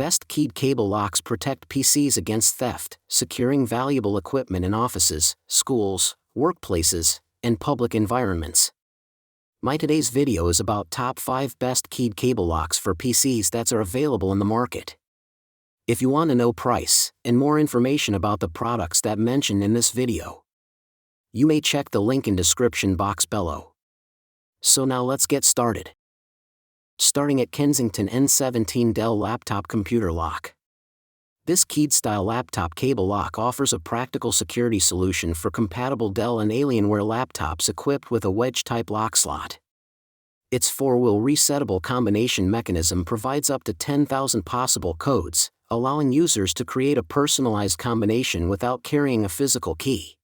Best keyed cable locks protect PCs against theft, securing valuable equipment in offices, schools, workplaces, and public environments. My today's video is about top 5 best keyed cable locks for PCs that are available in the market. If you want to know price and more information about the products that mentioned in this video, you may check the link in description box below. So now let's get started. Starting at Kensington N17 Dell Laptop Computer Lock. This keyed-style laptop cable lock offers a practical security solution for compatible Dell and Alienware laptops equipped with a wedge-type lock slot. Its 4-wheel resettable combination mechanism provides up to 10,000 possible codes, allowing users to create a personalized combination without carrying a physical key.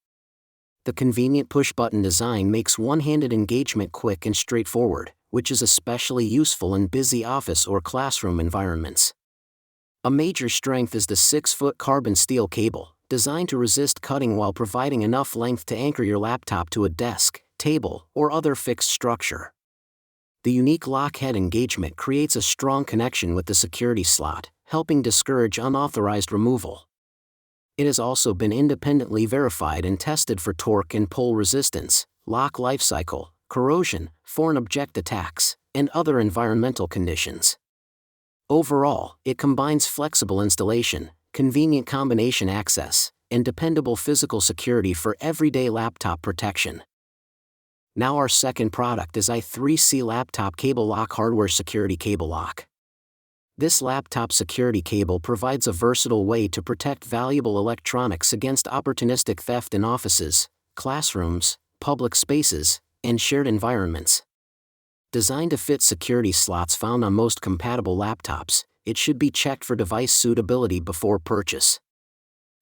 The convenient push-button design makes one-handed engagement quick and straightforward, which is especially useful in busy office or classroom environments. A major strength is the 6-foot carbon steel cable, designed to resist cutting while providing enough length to anchor your laptop to a desk, table, or other fixed structure. The unique lock head engagement creates a strong connection with the security slot, helping discourage unauthorized removal. It has also been independently verified and tested for torque and pull resistance, lock lifecycle, corrosion, foreign object attacks, and other environmental conditions. Overall, it combines flexible installation, convenient combination access, and dependable physical security for everyday laptop protection. Now our second product is i3C Laptop Cable Lock Hardware Security Cable Lock. This laptop security cable provides a versatile way to protect valuable electronics against opportunistic theft in offices, classrooms, public spaces, and shared environments. Designed to fit security slots found on most compatible laptops, it should be checked for device suitability before purchase.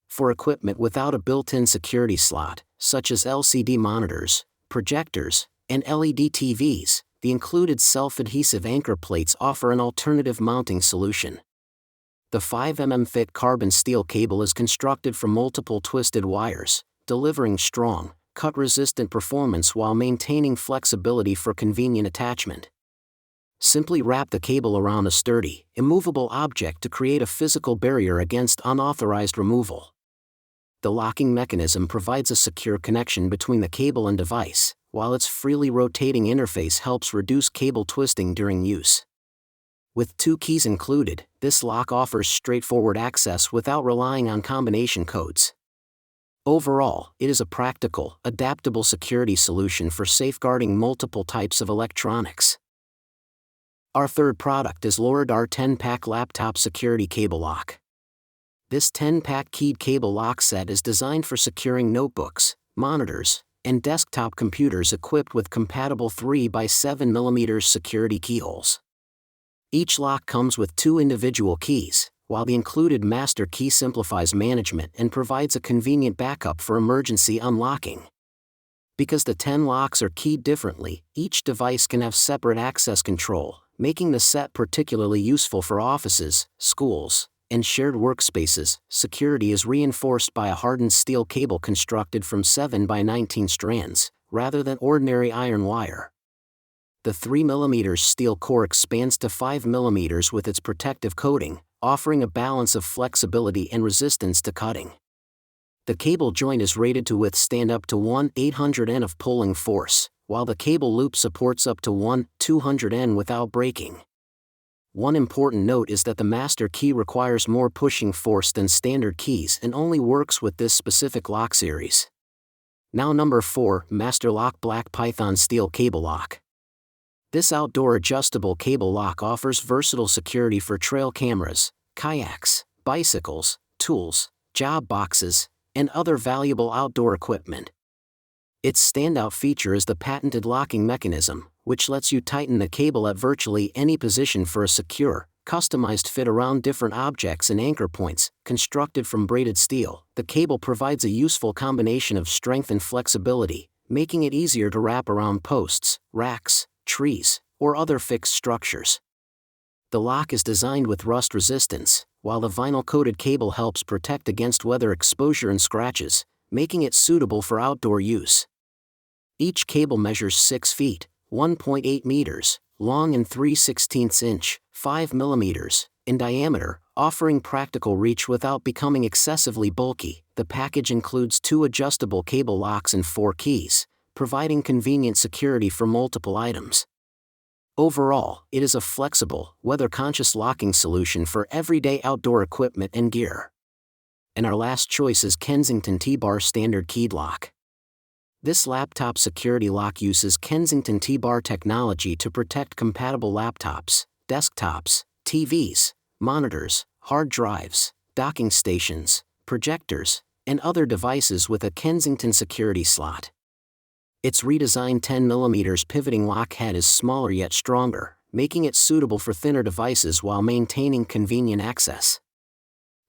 For equipment without a built-in security slot, such as LCD monitors, projectors, and LED TVs, the included self-adhesive anchor plates offer an alternative mounting solution. The 5mm thick carbon steel cable is constructed from multiple twisted wires, delivering strong, cut-resistant performance while maintaining flexibility for convenient attachment. Simply wrap the cable around a sturdy, immovable object to create a physical barrier against unauthorized removal. The locking mechanism provides a secure connection between the cable and device, while its freely rotating interface helps reduce cable twisting during use. With 2 keys included, this lock offers straightforward access without relying on combination codes. Overall, it is a practical, adaptable security solution for safeguarding multiple types of electronics. Our third product is Loridar 10-pack Laptop Security Cable Lock. This 10-pack keyed cable lock set is designed for securing notebooks, monitors, and desktop computers equipped with compatible 3x7mm security keyholes. Each lock comes with 2 individual keys, while the included master key simplifies management and provides a convenient backup for emergency unlocking. Because the 10 locks are keyed differently, each device can have separate access control, making the set particularly useful for offices, schools, and shared workspaces. Security is reinforced by a hardened steel cable constructed from 7x19 strands, rather than ordinary iron wire. The 3mm steel core expands to 5mm with its protective coating, offering a balance of flexibility and resistance to cutting. The cable joint is rated to withstand up to 1/800 N of pulling force, while the cable loop supports up to 1/200 N without breaking. One important note is that the master key requires more pushing force than standard keys and only works with this specific lock series. Now number 4, Master Lock Black Python Steel Cable Lock. This outdoor adjustable cable lock offers versatile security for trail cameras, kayaks, bicycles, tools, job boxes, and other valuable outdoor equipment. Its standout feature is the patented locking mechanism, which lets you tighten the cable at virtually any position for a secure, customized fit around different objects and anchor points. Constructed from braided steel, the cable provides a useful combination of strength and flexibility, making it easier to wrap around posts, racks, trees, or other fixed structures. The lock is designed with rust resistance, while the vinyl-coated cable helps protect against weather exposure and scratches, making it suitable for outdoor use. Each cable measures 6 feet, 1.8 meters, long and 3/16 inch, 5 millimeters, in diameter, Offering practical reach without becoming excessively bulky, the package includes 2 adjustable cable locks and 4 keys, providing convenient security for multiple items. Overall, it is a flexible, weather-conscious locking solution for everyday outdoor equipment and gear. And our last choice is Kensington T-Bar Standard Keyed Lock. This laptop security lock uses Kensington T-Bar technology to protect compatible laptops, desktops, TVs, monitors, hard drives, docking stations, projectors, and other devices with a Kensington security slot. Its redesigned 10mm pivoting lock head is smaller yet stronger, making it suitable for thinner devices while maintaining convenient access.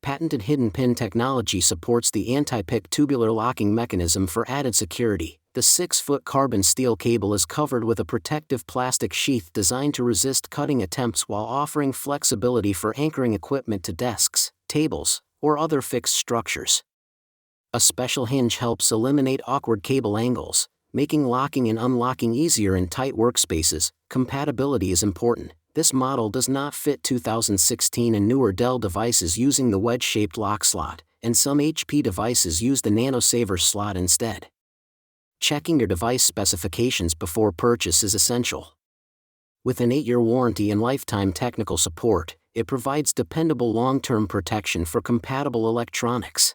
Patented hidden pin technology supports the anti-pick tubular locking mechanism for added security. The 6-foot carbon steel cable is covered with a protective plastic sheath designed to resist cutting attempts while offering flexibility for anchoring equipment to desks, tables, or other fixed structures. A special hinge helps eliminate awkward cable angles, making locking and unlocking easier in tight workspaces. Compatibility is important. This model does not fit 2016 and newer Dell devices using the wedge-shaped lock slot, and some HP devices use the nano-saver slot instead. Checking your device specifications before purchase is essential. With an 8-year warranty and lifetime technical support, it provides dependable long-term protection for compatible electronics.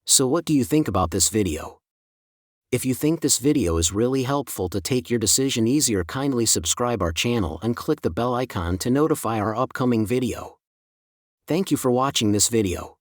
So what do you think about this video? If you think this video is really helpful to take your decision easier, kindly subscribe our channel and click the bell icon to notify our upcoming video. Thank you for watching this video.